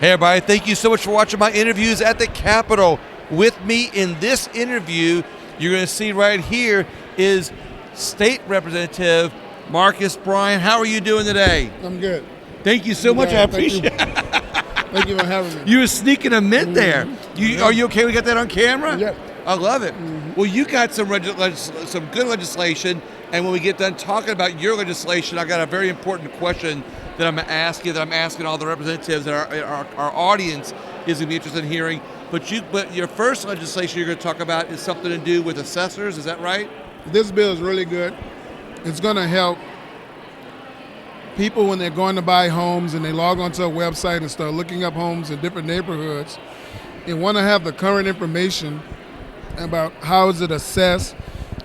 Hey everybody, thank you so much for watching my interviews at the Capitol. With me in this interview, you're going to see right here is State Representative Marcus Bryant. How are you doing today? I'm good. Thank you so much. I appreciate it. Thank you for having me. You were sneaking them in there. Are you okay? We got that on camera? Yep. I love it. Well, you got some good legislation, and when we get done talking about your legislation, I got a very important question that I'm going to ask you, that I'm asking all the representatives that our audience is going to be interested in hearing. But your first legislation you're going to talk about is something to do with assessors. Is that right? This bill is really good. It's going to help people when they're going to buy homes and they log onto a website and start looking up homes in different neighborhoods. They want to have the current information about how is it assessed,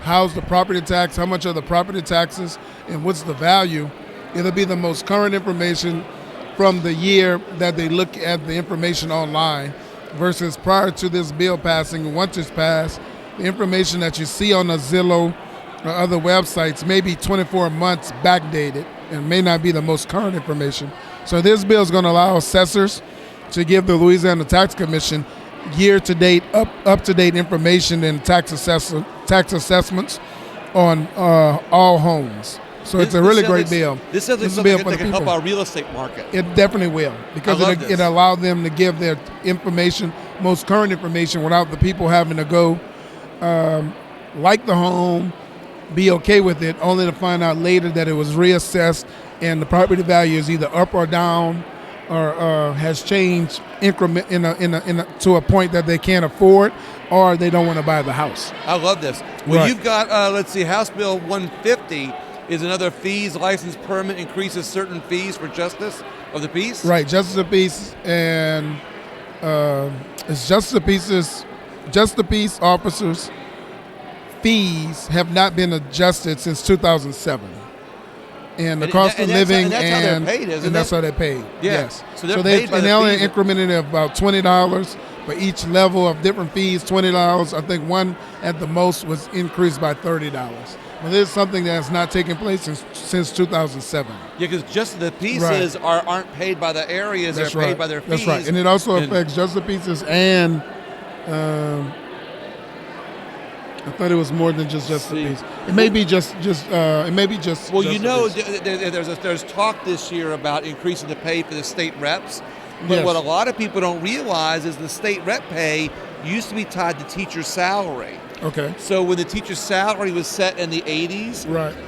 how's the property tax, how much are the property taxes, and what's the value. It'll be the most current information from the year that they look at the information online versus prior to this bill passing. Once it's passed, the information that you see on the Zillow or other websites may be 24 months backdated and may not be the most current information. So this bill is going to allow assessors to give the Louisiana Tax Commission year-to-date, up-to-date information and tax assessments on all homes. So it's a really great bill. This sounds like something that can help our real estate market. It definitely will, because it allowed them to give their information, most current information, without the people having to go like the home, be okay with it, only to find out later that it was reassessed and the property value is either up or down or has changed increment to a point that they can't afford or they don't want to buy the house. I love this. Well, You've got, let's see, House Bill 150 is another fees, license permit increases certain fees for justice of the peace. Right, justice of the peace, and it's justice of the peace officers' fees have not been adjusted since 2007. And the cost of living, and that's how they're paid. Yeah. Yes. So they're paid by and the they only fees. incremented it about $20 for each level of different fees. $20. I think one at the most was increased by $30. But this is something that's not taken place since 2007. Yeah, because just the pieces aren't paid by the areas; they're paid by their fees. That's right, and it also affects just the pieces and. I thought it was more than just the piece. It may be just. Well, there's talk this year about increasing the pay for the state reps, but what a lot of people don't realize is the state rep pay used to be tied to teacher salary. Okay. So when the teacher's salary was set in the 80s,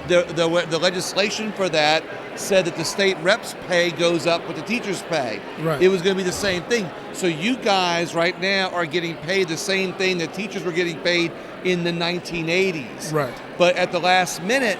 the legislation for that said that the state reps' pay goes up with the teacher's pay. Right. It was going to be the same thing. So you guys right now are getting paid the same thing that teachers were getting paid in the 1980s. Right. But at the last minute,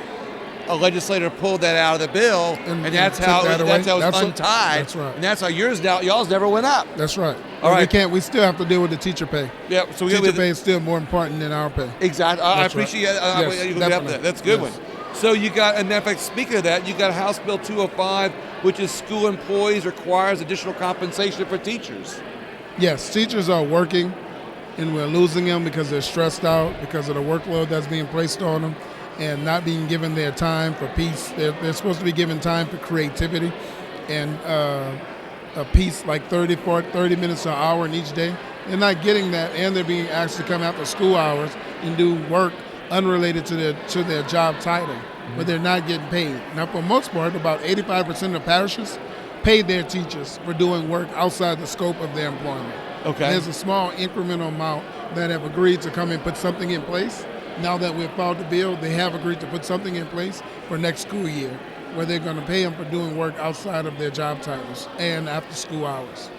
a legislator pulled that out of the bill, and that's how it was untied. That's right. And that's how y'all's never went up. That's right. All right. We still have to deal with the teacher pay. Yeah. So teacher pay is still more important than our pay. Exactly. I appreciate you looking up there. That's a good one. So you got, and in fact, speaking of that, you got House Bill 205, which is school employees requires additional compensation for teachers. Yes, teachers are working, and we're losing them because they're stressed out because of the workload that's being placed on them and not being given their time for peace. They're supposed to be given time for creativity and a piece like 30 minutes an hour in each day. They're not getting that, and they're being asked to come after school hours and do work unrelated to their job title, but they're not getting paid. Now, for the most part, about 85% of parishes pay their teachers for doing work outside the scope of their employment. Okay. And there's a small incremental amount that have agreed to come and put something in place. Now that we've filed the bill, they have agreed to put something in place for next school year where they're going to pay them for doing work outside of their job titles and after school hours.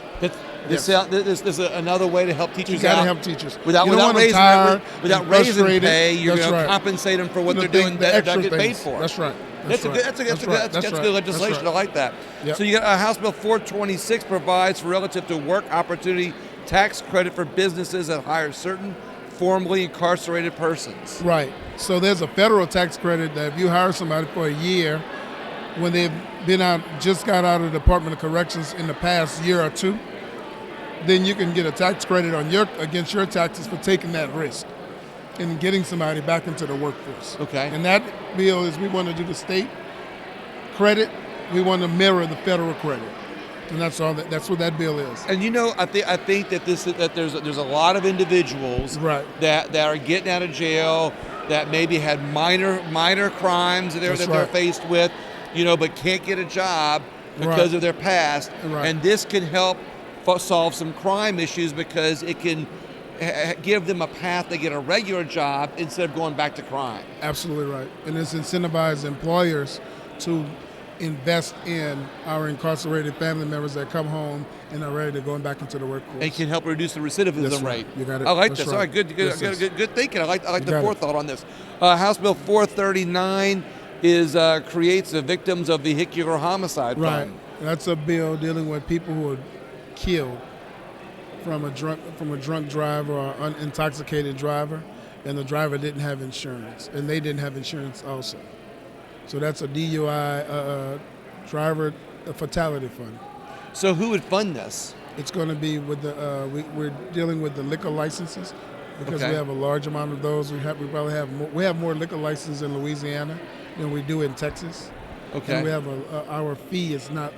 This is another way to help teachers. You got to help teachers without raising pay. You're going to compensate them for what they're doing that they get paid for. That's right. That's good legislation. I like that. Yep. So you got House Bill 426 provides for relative to work opportunity tax credit for businesses that hire certain formerly incarcerated persons. Right. So there's a federal tax credit that if you hire somebody for a year when they've just got out of the Department of Corrections in the past year or two, then you can get a tax credit against your taxes for taking that risk and getting somebody back into the workforce. Okay. And that bill is we want to do the state credit, we want to mirror the federal credit. And that's all. That's what that bill is. And I think that there's a lot of individuals Right. that are getting out of jail that maybe had minor crimes that they're faced with, but can't get a job because of their past. Right. And this can help solve some crime issues because it can give them a path to get a regular job instead of going back to crime. Absolutely right. And it's incentivized employers to invest in our incarcerated family members that come home and are ready to go back into the workforce. And can help reduce the recidivism rate. You got it. I like That's this. right. All right, good thinking. I like the forethought on this. House Bill 439 creates the Victims of Vehicular Homicide Right. Fund. That's a bill dealing with people who are killed from a drunk driver or an intoxicated driver, and the driver didn't have insurance, and they didn't have insurance also. So that's a DUI driver fatality fund. So who would fund this? It's going to be with the we're dealing with the liquor licenses because Okay. we have a large amount of those. We probably have more liquor licenses in Louisiana than we do in Texas. Okay. And we have our fee is not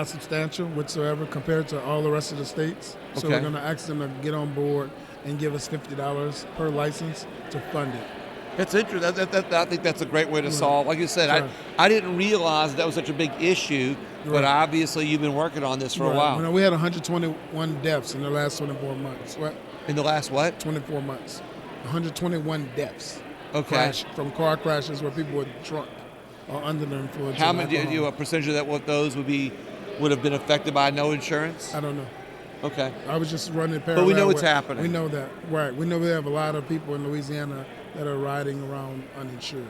substantial whatsoever compared to all the rest of the states. So Okay. we're going to ask them to get on board and give us $50 per license to fund it. That's interesting. I think that's a great way to solve. Like you said, I didn't realize that was such a big issue, but obviously you've been working on this for a while. We had 121 deaths in the last 24 months. What? In the last what? 24 months. 121 deaths. Okay. From car crashes where people were drunk or under the influence. How of many? alcohol. A percentage of that? What those would have been affected by no insurance? I don't know. Okay. I was just running parallel. But we know what's with- happening. We know that, right? We know we have a lot of people in Louisiana that are riding around uninsured.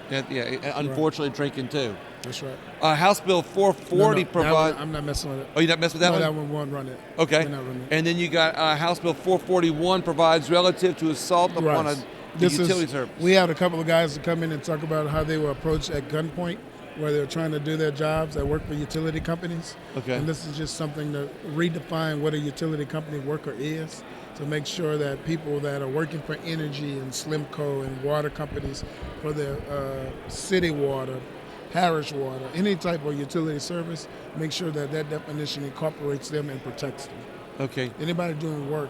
Yeah. Unfortunately, drinking too. That's right. House Bill 440 No, provides. I'm not messing with it. Oh, you're not messing with that one? That one won't run it. Okay. We're not running it. And then you got House Bill 441 provides relative to assault upon a utility service. We had a couple of guys to come in and talk about how they were approached at gunpoint, where they're trying to do their jobs that work for utility companies. Okay. And this is just something to redefine what a utility company worker is, to make sure that people that are working for energy and Slimco and water companies for their city water, parish water, any type of utility service, make sure that that definition incorporates them and protects them. Okay. Anybody doing work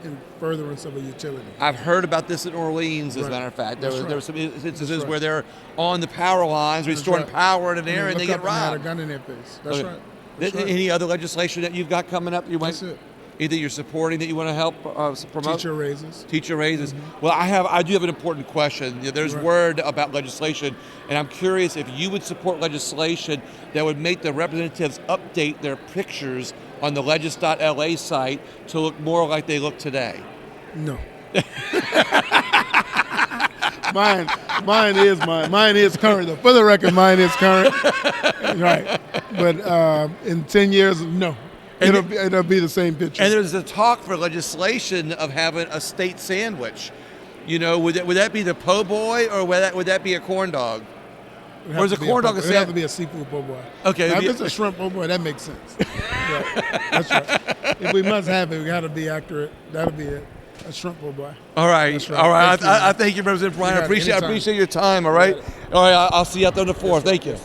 in furtherance of a utility. I've heard about this in Orleans, as a matter of fact. There were some instances where they're on the power lines, restoring power in an area, and they get robbed. Had a gun in their face. That's right. That's right. Any other legislation that you've got coming up? That's it. Either you're supporting that you want to help promote? Teacher raises. Teacher raises. Well, I do have an important question. There's word about legislation, and I'm curious if you would support legislation that would make the representatives update their pictures on the legis.la site to look more like they look today. No. Mine is current though. For the record, mine is current. Right. But in 10 years, no. It'll be the same picture. And there's a talk for legislation of having a state sandwich. Would that be the po' boy, or would that be a corn dog? Or is a corn dog a sandwich? It would have to be a seafood po' boy. Okay. Now, if it's a shrimp po' boy, that makes sense. Right. That's right. If we must have it, we got to be accurate. That'll be it. A shrimp po' boy. All right. That's right. All right. Thank you, I thank you, Representative Bryant. I appreciate your time. All right. Right. All right. I'll see you out there on the 4th. Thank you.